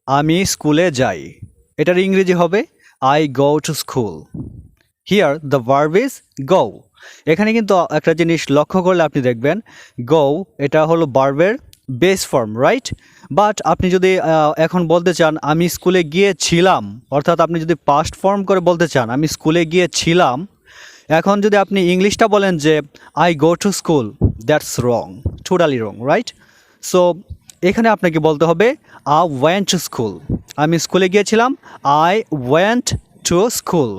আমি স্কুলে যাই। এটার ইংরেজি হবে I go to school. Here the verb is গো। এখানে কিন্তু একটা জিনিস লক্ষ্য করলে আপনি দেখবেন গো এটা হলো ভার্বের বেস ফর্ম, রাইট? বাট আপনি যদি এখন বলতে চান আমি স্কুলে গিয়েছিলাম, অর্থাৎ আপনি যদি পাস্ট ফর্ম করে বলতে চান আমি স্কুলে গিয়েছিলাম, এখন যদি আপনি ইংলিশটা বলেন যে I go to school, that's wrong, totally wrong, right? So এখানে আপনাকে বলতে হবে আই ওয়েন্ট টু স্কুল। আমি স্কুলে গিয়েছিলাম, আই ওয়েন্ট টু স্কুল।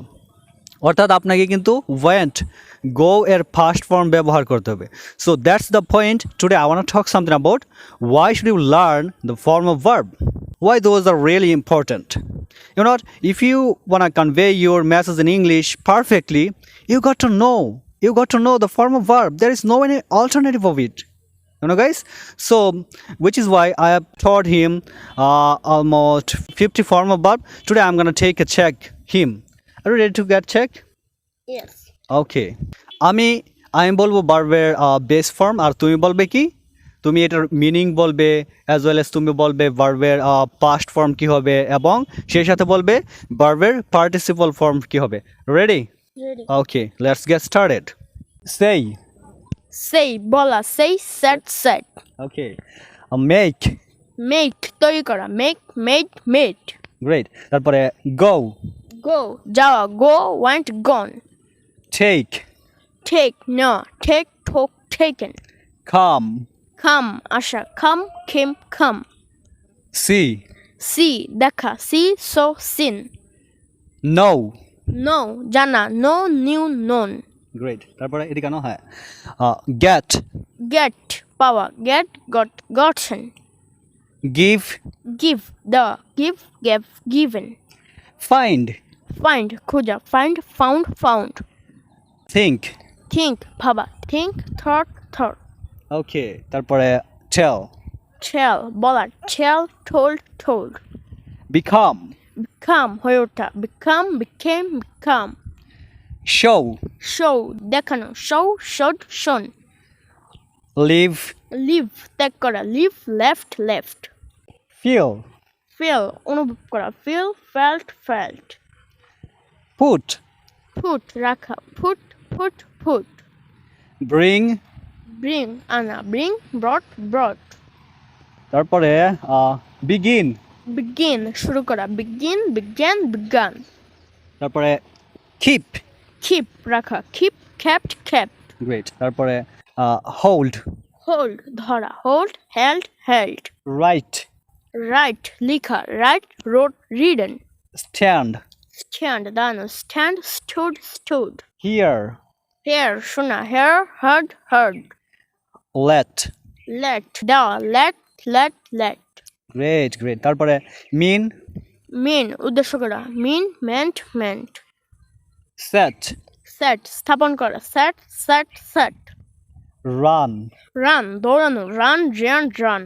অর্থাৎ আপনাকে কিন্তু ওয়েন্ট গো এর ফার্স্ট ফর্ম ব্যবহার করতে হবে। So that's the point today I want to talk something about why should you learn the form of verb, why those are really important. You know what, if you want to convey your message in English perfectly, you got to know the form of verb. There is no any alternative of it, you know guys. So which is why I have taught him almost 50 form of verb. Today I'm going to take a check him. Are you ready to get checked? Yes. ওকে, আমি বলবো ভার্বের base form, আর তুমি বলবে কি, তুমি এটার meaning বলবে, as well as তুমি বলবে ভার্বের পাস্ট ফর্ম কি হবে, এবং সেই সাথে বলবে ভার্বের পার্টিসিপল ফর্ম কি হবে। Ready? Ready. Okay, let's get started. Say. Say বলা, say said said. Okay, make. Make তৈরি করা, make made made. গ্রেট। তারপরে গো। Go যাওয়া, go went gone. Take. Take নেওয়া, take took taken. Come. Come আসা, come came come. See. See দেখা, see saw seen. Know. Know জানা, know knew known. Great. তারপরে এটি কেন, হ্যাঁ, গেট। Get পাওয়া, get got gotten. Give. Give দেওয়া, give gave given. Find. Find খোঁজা, find found found. Think. Think ভাবা, think thought thought. ওকে, তারপরে টেল। Tell বলা, tell told told. Become. Become হয়ে ওঠা, become became become. Show. Show দেখানো, show showed shown. Leave. Live ত্যাগ করা, live left left. Feel. Feel অনুভব করা, feel felt felt. Put. Put রাখা, put put put. Bring. Bring আনা, bring brought brought. তারপরে বিগিন। Begin শুরু করা, begin began began. তারপরে কিপ। Keep রাখা, keep kept kept. গ্রেট। তারপরে হোল্ড। Hold ধরা, hold held held. Write. Write লেখা, write wrote written. Stand. Stand দাঁড়ানো, stand stood stood. Hear. Hear শোনা, hear heard heard. Let. Let দেওয়া, let let let. Great great. তারপরে mean. Mean উদ্দেশ্য করা, mean meant meant. Set. Set স্থাপন করা, set set set. Run. Run দৌড়ানো, run ran run.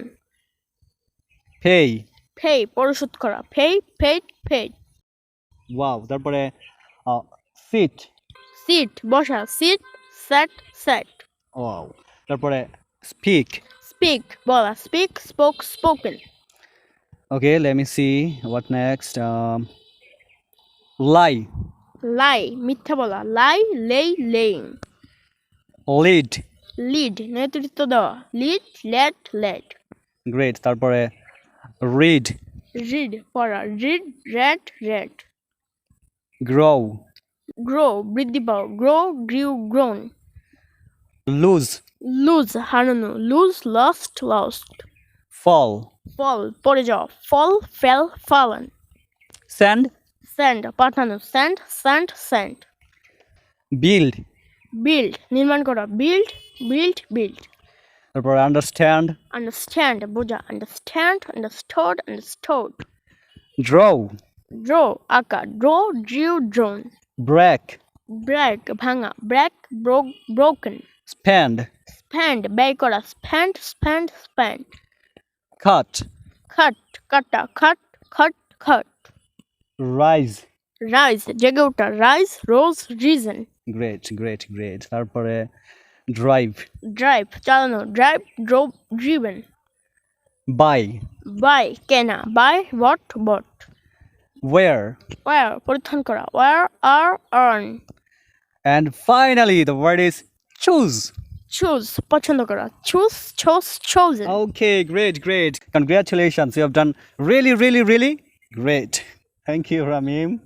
Pay. Pay পরিশোধ করা, pay paid paid. ওয়াও। তারপরে সিট। Sit বসা, sit sat sat. ওয়াও। তারপরে স্পিক। Speak বলা, speak spoke spoken. Okay, let me see what next. Lie. Lie মিথ্যা বলা, lie lay laying. Lead. Lead নেতৃত্ব দেওয়া, lead led led. গ্রেট। তারপরে read. Read পড়া, read read read. Grow. Grow বৃদ্ধি পাওয়া, grow grew grown. Lose. Lose হারানো, lose lost lost. Fall. Fall পড়ে যাওয়া, fall fell fallen. Send. Send পাঠানো, send sent sent. Build. Build নির্মাণ করা, build built built. তারপরে আন্ডারস্ট্যান্ড। Understand বোঝা, understand understood understood. Draw. Draw আঁকা, draw drew drawn. Break. Break ভাঙা, break broke broken. Spend. Spend ব্যয় করা, spent spent spent. Cut. Cut কাটা, cut cut cut. Rise. Rise জেগে ওঠা, rise rose risen. Great great great. তারপরে drive. Drive চালানো, drive drove driven. buy, buy কেনা, buy bought bought. wear, wear পরিধান করা, ওয়ার আর worn. and finally the word is choose. Choose পছন্দ করা, choose chose chosen. Okay, great. Congratulations. You have done really great. Thank you, Ramim.